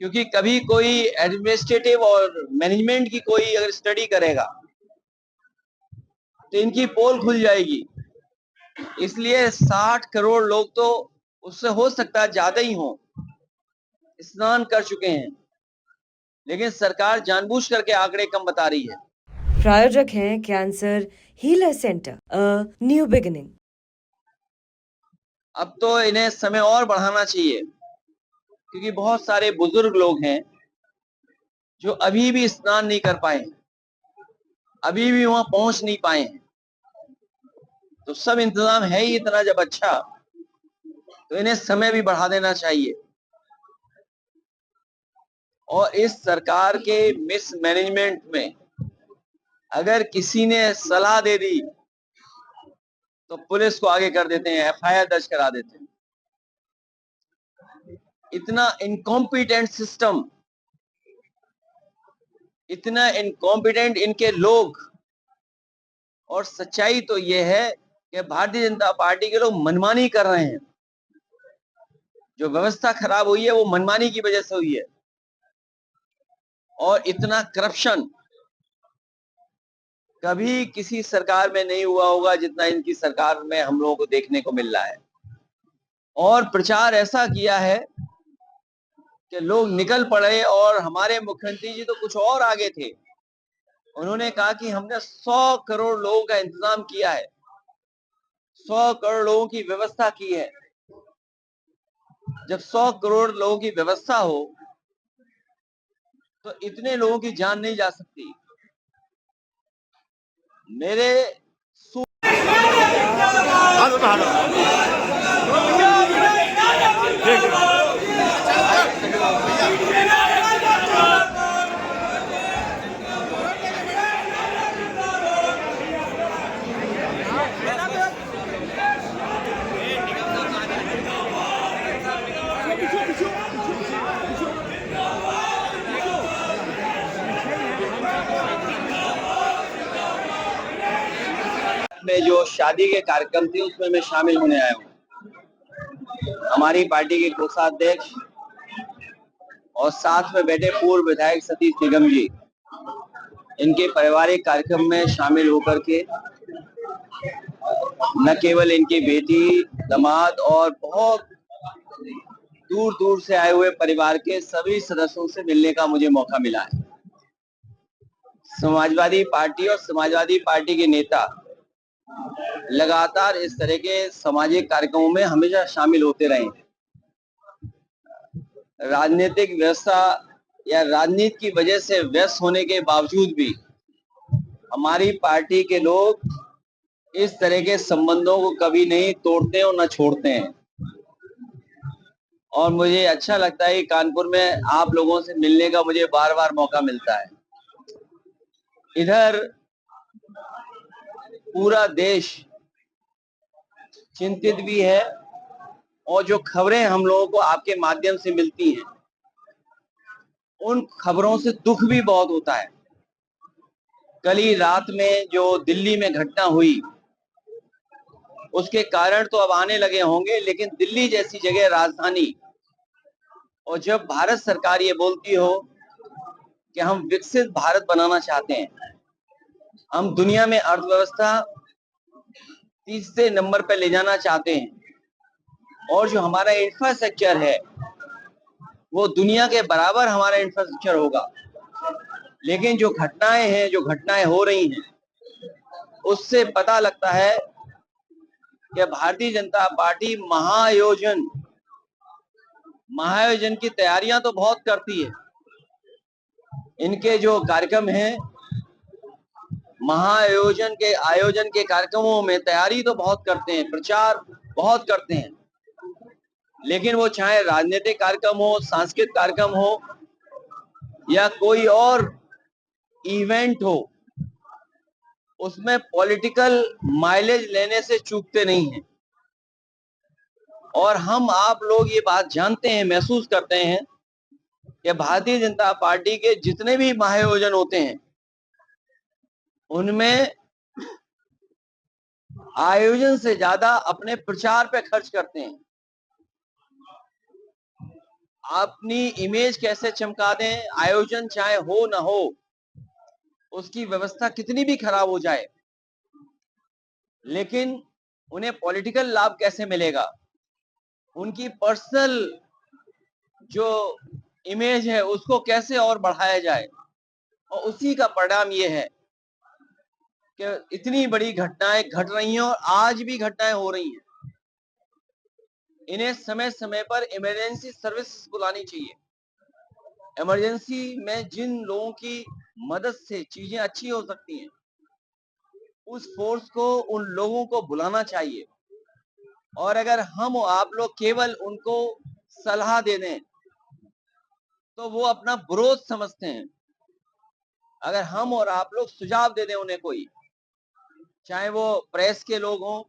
क्योंकि कभी कोई एडमिनिस्ट्रेटिव और मैनेजमेंट की कोई अगर स्टडी करेगा तो इनकी पोल खुल जाएगी। इसलिए 60 करोड़ लोग तो उससे हो सकता है ज्यादा ही हो, स्नान कर चुके हैं, लेकिन सरकार जानबूझ करके आंकड़े कम बता रही है। प्रायोजक हैं cancer healer centre, a new beginning. अब तो इन्हें समय और बढ़ाना चाहिए, क्योंकि बहुत सारे बुजुर्ग लोग हैं जो अभी भी स्नान नहीं कर पाए हैं, अभी भी वहां पहुंच नहीं पाए हैं। तो सब इंतजाम है ही इतना जब अच्छा, तो इन्हें समय भी बढ़ा देना चाहिए। और इस सरकार के मिसमैनेजमेंट में अगर किसी ने सलाह दे दी तो पुलिस को आगे कर देते हैं, एफआईआर दर्ज करा देते हैं। इतना इनकॉम्पिटेंट सिस्टम, इतना इनकॉम्पिटेंट इनके लोग। और सच्चाई तो यह है कि भारतीय जनता पार्टी के लोग मनमानी कर रहे हैं। जो व्यवस्था खराब हुई है वो मनमानी की वजह से हुई है। और इतना करप्शन कभी किसी सरकार में नहीं हुआ होगा जितना इनकी सरकार में हम लोगों को देखने को मिल रहा है। और प्रचार ऐसा किया है कि लोग निकल पड़े, और हमारे मुख्यमंत्री जी तो कुछ और आगे थे। उन्होंने कहा कि हमने 100 करोड़ लोगों का इंतजाम किया है, 100 करोड़ लोगों की व्यवस्था की है। जब 100 करोड़ लोगों की व्यवस्था हो तो इतने लोगों की जान नहीं जा सकती। मेरे में जो शादी के कार्यक्रम थे उसमें मैं शामिल होने आया हूँ। हमारी पार्टी के कोषाध्यक्ष और साथ में बैठे पूर्व विधायक सतीश निगम जी, इनके पारिवारिक कार्यक्रम में शामिल होकर के न केवल इनकी बेटी, दामाद और बहुत दूर दूर से आए हुए परिवार के सभी सदस्यों से मिलने का मुझे मौका मिला है। समाजवादी पार्टी और समाजवादी पार्टी के नेता लगातार इस तरह के सामाजिक कार्यक्रमों में हमेशा शामिल होते रहे हैं। राजनीतिक व्यवस्था या राजनीति की वजह से व्यस्त होने के बावजूद भी हमारी पार्टी के लोग इस तरह के संबंधों को कभी नहीं तोड़ते और न छोड़ते हैं। और मुझे अच्छा लगता है कि कानपुर में आप लोगों से मिलने का मुझे बार बार मौका मिलता है। इधर पूरा देश चिंतित भी है, और जो खबरें हम लोगों को आपके माध्यम से मिलती हैं उन खबरों से दुख भी बहुत होता है। कल ही रात में जो दिल्ली में घटना हुई उसके कारण तो अब आने लगे होंगे, लेकिन दिल्ली जैसी जगह, राजधानी, और जब भारत सरकार ये बोलती हो कि हम विकसित भारत बनाना चाहते हैं, हम दुनिया में अर्थव्यवस्था तीसरे नंबर पर ले जाना चाहते हैं, और जो हमारा इंफ्रास्ट्रक्चर है वो दुनिया के बराबर हमारा इंफ्रास्ट्रक्चर होगा, लेकिन जो घटनाएं हैं, जो घटनाएं हो रही हैं, उससे पता लगता है कि भारतीय जनता पार्टी महाआयोजन की तैयारियां तो बहुत करती है। इनके जो कार्यक्रम हैं, आयोजन के कार्यक्रमों में तैयारी तो बहुत करते हैं, प्रचार बहुत करते हैं, लेकिन वो चाहे राजनीतिक कार्यक्रम हो, सांस्कृतिक कार्यक्रम हो या कोई और इवेंट हो, उसमें पॉलिटिकल माइलेज लेने से चूकते नहीं हैं। और हम आप लोग ये बात जानते हैं, महसूस करते हैं कि भारतीय जनता पार्टी के जितने भी महाआयोजन होते हैं उनमें आयोजन से ज्यादा अपने प्रचार पे खर्च करते हैं। अपनी इमेज कैसे चमका दें, आयोजन चाहे हो ना हो, उसकी व्यवस्था कितनी भी खराब हो जाए, लेकिन उन्हें पॉलिटिकल लाभ कैसे मिलेगा, उनकी पर्सनल जो इमेज है उसको कैसे और बढ़ाया जाए, और उसी का परिणाम ये है कि इतनी बड़ी घटनाएं घट रही हैं और आज भी घटनाएं हो रही हैं। इन्हें समय समय पर इमरजेंसी सर्विस बुलानी चाहिए। इमरजेंसी में जिन लोगों की मदद से चीजें अच्छी हो सकती हैं, उस फोर्स को, उन लोगों को बुलाना चाहिए। और अगर हम और आप लोग केवल उनको सलाह दे दें तो वो अपना विरोध समझते हैं। अगर हम और आप लोग सुझाव दे दें उन्हें, कोई, चाहे वो प्रेस के लोग हों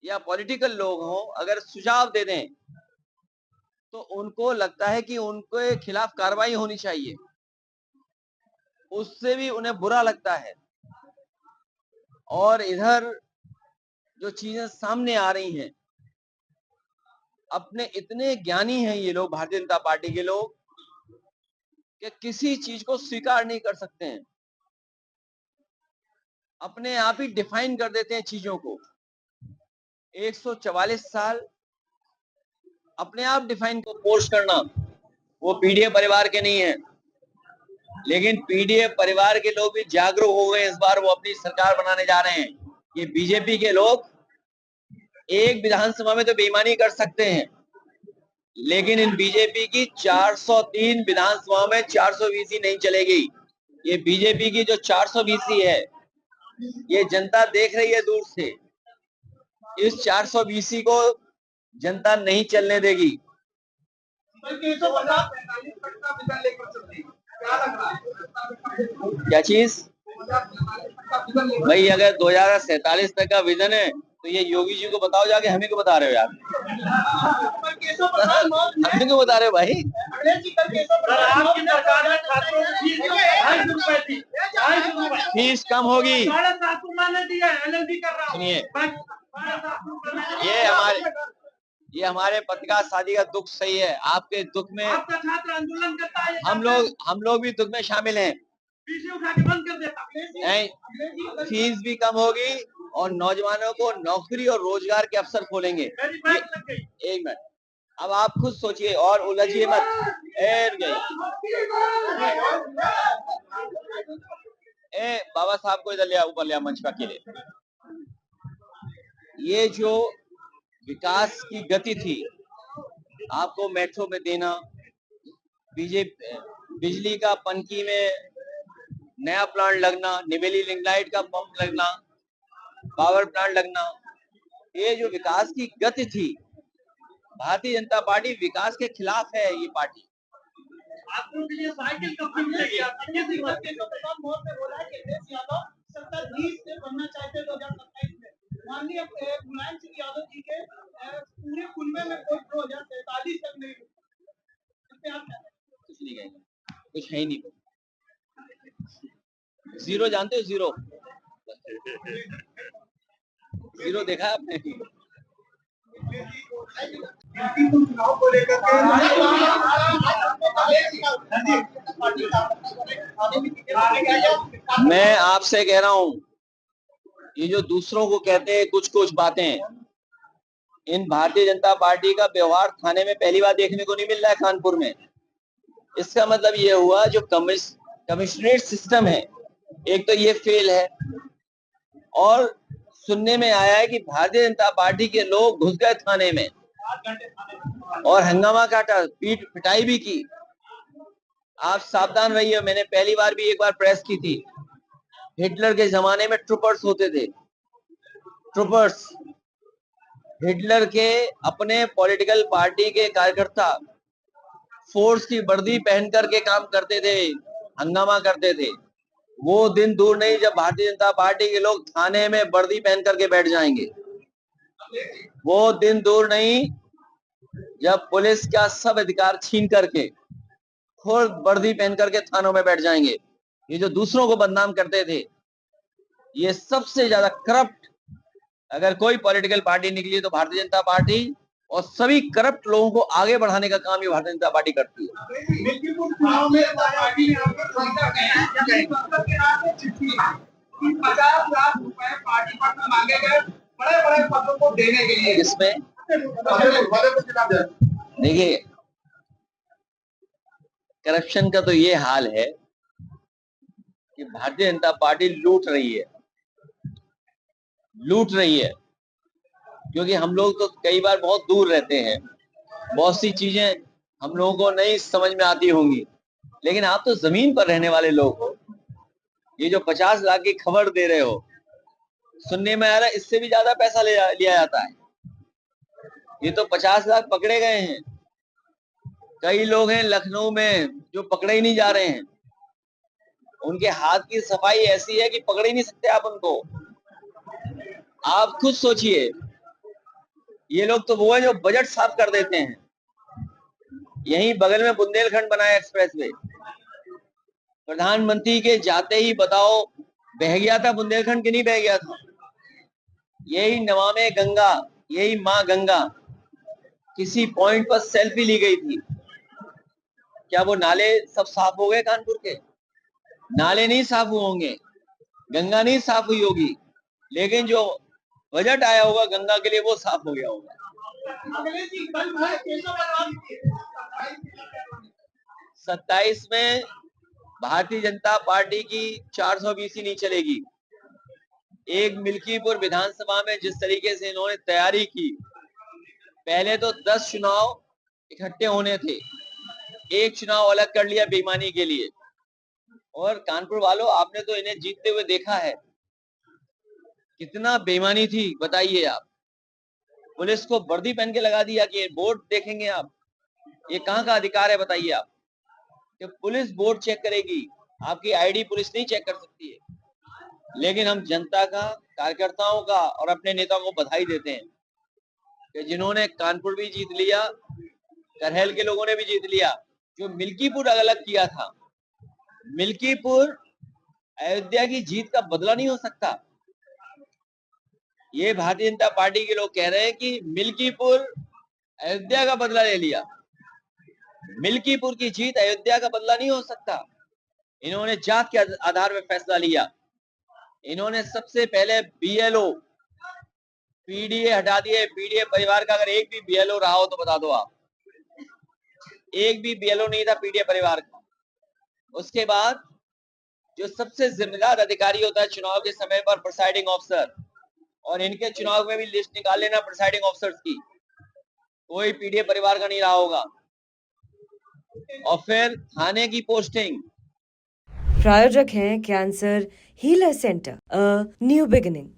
या पॉलिटिकल लोग हों, अगर सुझाव दे दें तो उनको लगता है कि उनके खिलाफ कार्रवाई होनी चाहिए, उससे भी उन्हें बुरा लगता है। और इधर जो चीजें सामने आ रही हैं, अपने इतने ज्ञानी हैं ये लोग, भारतीय जनता पार्टी के लोग, कि किसी चीज को स्वीकार नहीं कर सकते हैं, अपने आप ही डिफाइन कर देते हैं चीजों को। 144 साल अपने आप डिफाइन को पोस्ट करना, वो पीडीए परिवार के नहीं है, लेकिन पीडीए परिवार के लोग भी जागरूक हो गए। इस बार वो अपनी सरकार बनाने जा रहे हैं। ये बीजेपी के लोग एक विधानसभा में तो बेईमानी कर सकते हैं, लेकिन इन बीजेपी की 403 विधानसभा में 420 नहीं चलेगी। ये बीजेपी की जो 420 है, ये जनता देख रही है दूर से। इस 420 को जनता नहीं चलने देगी। क्या चीज भाई? अगर 2047 तक का विजन है तो ये योगी जी को बताओ जाके, हमें क्यों बता रहे हो यार? हमें क्यों बता रहे हो भाई? फीस कम होगी। सुनिए, ये हमारे पत्रकार साथी का दुख सही है। आपके दुख में आपका छात्र आंदोलन करता है, हम लोग भी दुख में शामिल हैं। उठा के बंद कर देता। फीस भी कम होगी और नौजवानों को नौकरी और रोजगार के अवसर खोलेंगे। एक मिनट, अब आप खुद सोचिए और उलझिए मत। बाबा साहब को इधर लिया, ऊपर लिया मंच पर अकेले। ये जो विकास की गति थी, आपको मेट्रो में देना, बिजली का पनकी में नया प्लांट लगना, निवेली लिंगलाइट का पंप लगना, पावर प्लांट लगना, ये जो विकास की गति थी, भारतीय जनता पार्टी विकास के खिलाफ है। ये पार्टी आपको के लिए साइकिल कब मिलेगी? किसी बच्चे को प्रधान मोहन ने बोला कि अखिलेश यादव 27 से बनना चाहते 2027 में। माननीय मुलायम सिंह यादव जी के पूरे कुनबे में कोई 2043 तक नहीं हुआ। कुछ नहीं कहेंगे, कुछ है ही नहीं। जीरो जानते हो? जीरो जीरो देखा है आपने? चुनाव को लेकर मैं आपसे कह रहा हूं, ये जो दूसरों को कहते हैं कुछ कुछ बातें, इन भारतीय जनता पार्टी का व्यवहार थाने में पहली बार देखने को नहीं मिल रहा है कानपुर में। इसका मतलब ये हुआ जो कमिश्नरेट सिस्टम है, एक तो ये फेल है, और सुनने में आया है कि भारतीय जनता पार्टी के लोग घुस गए थाने में और हंगामा काटा, पीट पिटाई भी की। आप सावधान रहिए। मैंने पहली बार भी एक बार प्रेस की थी। हिटलर के जमाने में ट्रूपर्स होते थे। ट्रूपर्स हिटलर के अपने पॉलिटिकल पार्टी के कार्यकर्ता फोर्स की वर्दी पहन करके काम करते थे, हंगामा करते थे। वो दिन दूर नहीं जब भारतीय जनता पार्टी के लोग थाने में वर्दी पहन करके बैठ जाएंगे। वो दिन दूर नहीं जब पुलिस का सब अधिकार छीन करके खुद वर्दी पहन करके थानों में बैठ जाएंगे। ये जो दूसरों को बदनाम करते थे, ये सबसे ज्यादा करप्ट अगर कोई पॉलिटिकल पार्टी निकली तो भारतीय जनता पार्टी और सभी करप्ट लोगों को आगे बढ़ाने का काम ये भारतीय जनता पार्टी करती है। मिल्कीपुर चुनाव में पार्टी ने आपको खरीदा गया है, मतलब के नाम पे चिट्ठी है कि 50 लाख रुपए पार्टी पर मांगे गए बड़े बड़े पदों को देने के लिए। इसमें देखिए, करप्शन का तो ये हाल है कि भारतीय जनता पार्टी लूट रही है, क्योंकि हम लोग तो कई बार बहुत दूर रहते हैं, बहुत सी चीजें हम लोगों को नहीं समझ में आती होंगी, लेकिन आप तो जमीन पर रहने वाले लोग हो। ये जो 50 लाख की खबर दे रहे हो, सुनने में आ रहा है इससे भी ज्यादा पैसा लिया जाता है। ये तो 50 लाख पकड़े गए हैं। कई लोग हैं लखनऊ में जो पकड़े ही नहीं जा रहे हैं, उनके हाथ की सफाई ऐसी है कि पकड़ ही नहीं सकते आप उनको। आप खुद सोचिए, ये लोग तो वो है जो बजट साफ कर देते हैं। यहीं बगल में बुंदेलखंड बनाया एक्सप्रेस वे, प्रधानमंत्री के जाते ही बताओ बह गया था बुंदेलखंड कि नहीं बह गया था। यही नमामि गंगा, यही माँ गंगा, किसी पॉइंट पर सेल्फी ली गई थी। क्या वो नाले सब साफ हो गए? कानपुर के नाले नहीं साफ हुए होंगे, गंगा नहीं साफ हुई होगी, लेकिन जो बजट आया होगा गंगा के लिए वो साफ हो गया होगा। 27 में भारतीय जनता पार्टी की 420 नहीं चलेगी। एक मिल्कीपुर विधानसभा में जिस तरीके से इन्होंने तैयारी की, पहले तो 10 चुनाव इकट्ठे होने थे, एक चुनाव अलग कर लिया बेईमानी के लिए। और कानपुर वालों, आपने तो इन्हें जीतते हुए देखा है, कितना बेईमानी थी बताइए आप। पुलिस को वर्दी पहन के लगा दिया कि वोट देखेंगे आप। ये कहाँ का अधिकार है बताइए आप कि पुलिस वोट चेक करेगी, आपकी आईडी पुलिस नहीं चेक कर सकती है। लेकिन हम जनता का, कार्यकर्ताओं का और अपने नेताओं को बधाई देते हैं कि जिन्होंने कानपुर भी जीत लिया, करहल के लोगों ने भी जीत लिया। जो मिल्कीपुर अलग किया था, मिल्कीपुर अयोध्या की जीत का बदला नहीं हो सकता। ये भारतीय जनता पार्टी के लोग कह रहे हैं कि मिल्कीपुर अयोध्या का बदला ले लिया। मिल्कीपुर की जीत अयोध्या का बदला नहीं हो सकता। इन्होंने जात के आधार पर फैसला लिया। इन्होंने सबसे पहले बीएलओ, पीडीए हटा दिए। पीडीए परिवार का अगर एक भी बीएलओ रहा हो तो बता दो आप। एक भी बीएलओ नहीं था पीडीए परिवार का। उसके बाद जो सबसे जिम्मेदार अधिकारी होता है चुनाव के समय पर, प्रिसाइडिंग ऑफिसर, और इनके चुनाव में भी लिस्ट निकाल लेना प्रिसाइडिंग ऑफिसर्स की, कोई पीडीए परिवार का नहीं रहा होगा। और फिर थाने की पोस्टिंग। प्रायोजक हैं cancer healer centre, a new beginning.